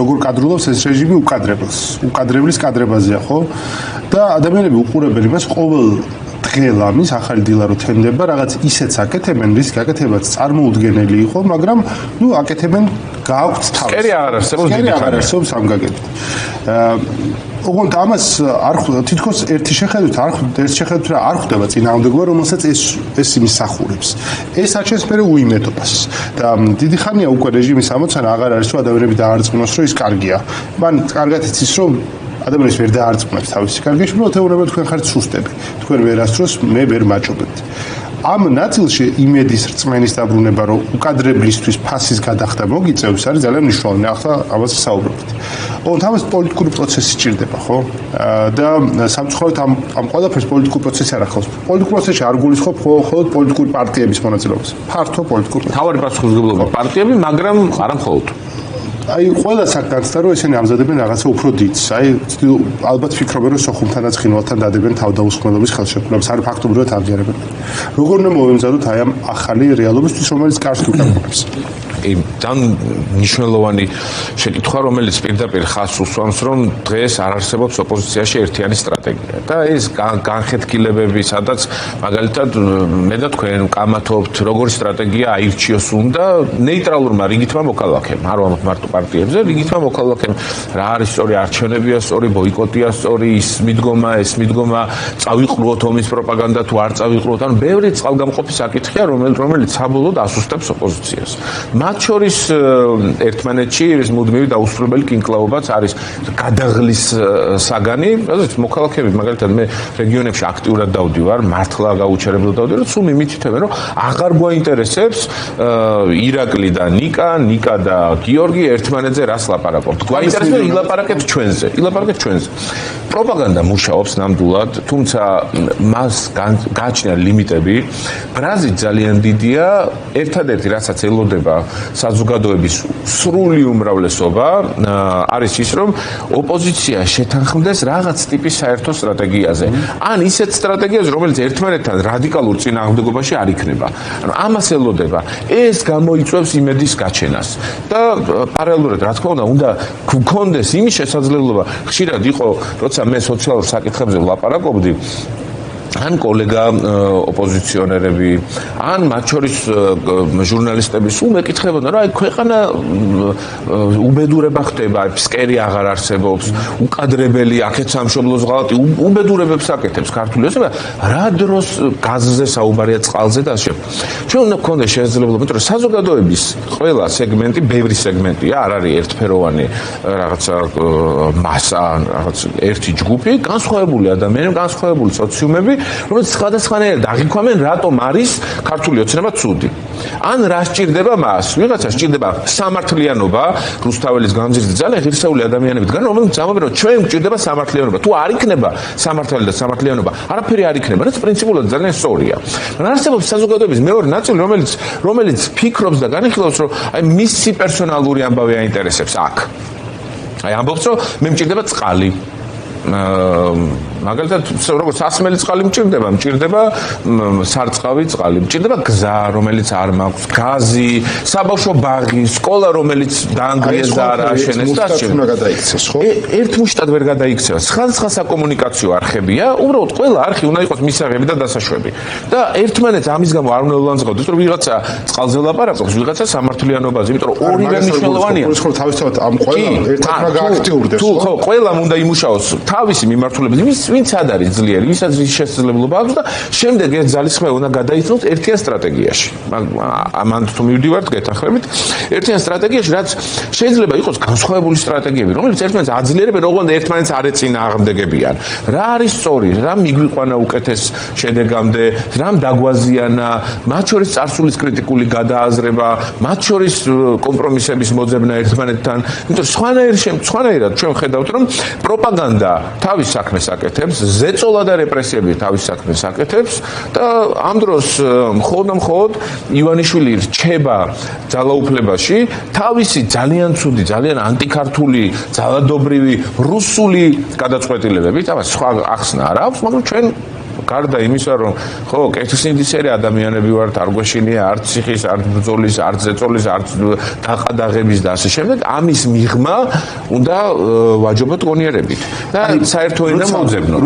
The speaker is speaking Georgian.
როგორ კადრულობს ეს რეჟიმი უკადრებლის კადრებაზეა, ხო? და ადამიანები უყურებენ იმას ყოველ დღე-ლამის ახალი დილა რო თენდება, რაღაც ისეც აკეთებენ, რის გაკეთებაც წარმოუდგენელი იყო, მაგრამ აკეთებენ გააქვთ თავს. სკერი აღარ არსებობს დიდი ხანი. აღარ არსებობს ამ გაკეთება. ოღონდ ამას არ თითქოს ერთი შეხედვით არ ხვდება წინააღმდეგობა, რომელსაც ეს იმისახურებს. ეს აჩენს მერე უიმედობას. და დიდი ხანია უკვე რეჟიმის ამოცანა აღარ არის, რომ ადამიანები დაარწმუნოს, რომ ის კარგია. მან კარგად იცის, რომ ადამიანს ვერ დაარწმუნებს თავისი კარგია, რომ თეორიულად თქვენ ხართ სუსტები. თქვენ ვერასდროს მე ვერ მაჭობებთ. ამ ნაწილში იმედის რწმენის დაბრუნება, რომ უკადრებლისთვის ფასის გადახდა მოგიწევს, არის ძალიან მნიშვნელოვანი. ახლა ამას საუბრობთ. ოღონდ ამას პოლიტიკური პროცესი სჭირდება, ხო? და სამწუხაროდ ამ ყველაფერს პოლიტიკური პროცესი არ ახლავს. პოლიტიკურ პროცესში არ გულისხმობ მხოლოდ პოლიტიკური პარტიების მონაწილეობას. ფართო პოლიტიკური. თავარი პასუხისმგებლობა პარტიები, მაგრამ არა მხოლოდ. აი ყველა საკანცლერო რომ ესენი ამზადებენ რაღაცა უფრო დიდს. აი ალბათ ფიქრობენ რომ სოხუმთანაც ხინვალთან დადებენ თავდაუსხმელობის ხელშეკრულებას. არის ფაქტობრივად აღიარებენ. როგორ უნდა მოვემზადოთ აი ამ ახალი რეალობისთვის, რომელიც კარს უკავშირებს. ძალიან მნიშვნელოვანი შეკითხვა, რომელიც პირდაპირ ხაზს უსვამს, რომ დღეს არ არსებობს ოპოზიციაში ერთიანი სტრატეგია. და ეს განხეთქილებები, სადაც მაგალითად მე და თქვენ კამათობთ, როგორი სტრატეგია აირჩიოს უნდა ნეიტრალურმა რიგითმა მოქალაქემ, არ ვამბობ მარტო პარტიებზე, რიგითმა მოქალაქემ, რა არის სწორი არჩევნებია, სწორი ბოიკოტია, სწორი ის მიდგომა, წავიყრუოთ ომის პროპაგანდა თუ არ წავიყრუოთ, ანუ ბევრი წყალგამყოფი საკითხია, რომელიც საბოლოოდ ასუსტებს ოპოზიციას. მათ შორის ერთმანეთში ეს მუდმივი დაუსრულებელი კინკლაობაც არის გადაღლის საგანი, რადგან მოქალაქეები მაგალითად მე რეგიონებში აქტიურად დავდივარ, მართლა გაუჩერებლად დავდივარ, სულ მიმითითებენ, რომ აღარ გვაინტერესებს ირაკლი და ნიკა და გიორგი ერთმანეთზე რას ლაპარაკობთ. გვაინტერესებს ილაპარაკებთ ჩვენზე. პროპაგანდა მუშაობს ნამდვილად, თუმცა მას გააჩნია ლიმიტები. ბრაზი ძალიან დიდია, ერთადერთი რასაც ელოდება საზოგადოების სრული უმრავლესობა არის ის, რომ ოპოზიცია შეთანხმდეს რაღაც ტიპის საერთო სტრატეგიაზე. ან ისეთ სტრატეგიაზე, რომელიც ერთმანეთთან რადიკალურ წინააღმდეგობაში არ იქნება. ანუ ამას ელოდება. ეს გამოიწვევს იმედის გაჩენას. და პარალელურად, რა თქმა უნდა გქონდეს იმის შესაძლებლობა, ხშირად იყო, როცა მე სოციალურ საკითხებზე ვლაპარაკობდი, ან კოლეგა ოპოზიციონერები, ან მათ შორის ჟურნალისტები სულ მეკითხებოდნენ, რა ქვეყანა უბედურება ხდება, ფსკერი აღარ არსებობს, უკადრებელი, აქეთ სამშობლოს ღალატი, უბედურებებს აკეთებს ქართული ოცნება, რა დროს გაზზე საუბარია, წყალზე და ასე. ჩვენ უნდა გქონდეს შესაძლებლობა, იმიტომ რომ საზოგადოების ყველა სეგმენტი, ბევრი სეგმენტია, არ არის ერთფეროვანი რაღაცა მასა, რაღაც ერთი ჯგუფი, განსხვავებული ადამიანები, განსხვავებული სოციუმები, რომელიც სხვადასხვანაირად აღიქვამენ, რატომ არის ქართული ოცნება ცუდი. ან რა სჭირდება მას? ვიღაცა სჭირდება სამართლიანობა, რუსთაველის გამზირდი ძალიან ღირსეული ადამიანებიდან, რომელიც ამბობენ, რომ ჩვენ გვჭირდება სამართლიანობა. თუ არ იქნება სამართალი და სამართლიანობა, არაფერი არ იქნება, რაც პრინციპულად ძალიან სწორია. მაგრამ არსებობს საზოგადოების მეორე ნაწილი, რომელიც ფიქრობს და განიხილავს, რომ აი მისი პერსონალური ამბავი აინტერესებს აქ. აი ამბობს, რომ მე მჭირდება წყალი. მაგალითად, როგორც სასმელი წყალი მჭირდება სარწყავი წყალი, მჭირდება გზა, რომელიც არ მაქვს, გაზი, საბავშვო ბაღი, სკოლა, რომელიც დაანგრიეს და არ ააშენეს და ასე. ერთ მუშტად ვერ გადაიქცევა. სხვა საკომუნიკაციო არხებია, უბრალოდ ყველა არხი უნდა იყოს მისაღები და დასაშვები. და ერთმანეთს ამის გამო არ უნდა ულანძღავდეს, რომ ვიღაცა წყალზე ლაპარაკობს, ვიღაცა სამართლიანობაზე, იმიტომ რომ ორივე მნიშვნელოვანია. თავისთავად ამ ყველა ერთად უნდა გააქტიურდეს. ხო, ყველამ უნდა იმუშაოს თავისი მიმართულებით, ვინც ad არის ძლიერი, ვისაც ის შესაძლებლობა აქვს და შემდეგ ეს ძალისხმევა უნდა გადაიცნოს ერთიან სტრატეგიაში. ამან თუ მივდივართ გეთანხმებით, ერთიან სტრატეგიაში, რაც შეიძლება იყოს განსხვავებული სტრატეგიები, რომელიც ერთმანეთს აძლიერებენ, ოღონდ ერთმანეთს არ ეწინააღმდეგებიან. რა არის სწორი, რა მიგვიყვანა უკეთეს შედეგამდე, რამ დაგვაზიანა, მათ შორის წარსულის კრიტიკული გადააზრება, მათ შორის კომპრომისების მოძებნა ერთმანეთთან. იმიტომ სხვანაირად ჩვენ ხედავთ, რომ პროპაგანდა თავის საქმეს აკეთებს, ზეწოლა და რეპრესიები თავის საქმეს აკეთებს და ამ დროს მხოლოდ ივანიშვილი რჩება ძალაუფლებაში თავისი ძალიან ცუდი, ძალიან ანტიქართული, ძალადობრივი რუსული გადაწყვეტილებებით, ამას სხვა ახსნა არ აქვს, მაგრამ ჩვენ გარდა იმისა, რომ ხო, კეთილსინდისელი ადამიანები ვართ, არ გვეშინია არც ციხის, არც ბრძოლის, არც ზეწოლის, არც დაყადაღების და ასე შემდეგ, ამის მიღმა უნდა ვაჯობოთ გონიერებით და საერთო ენა მოვძებნოთ.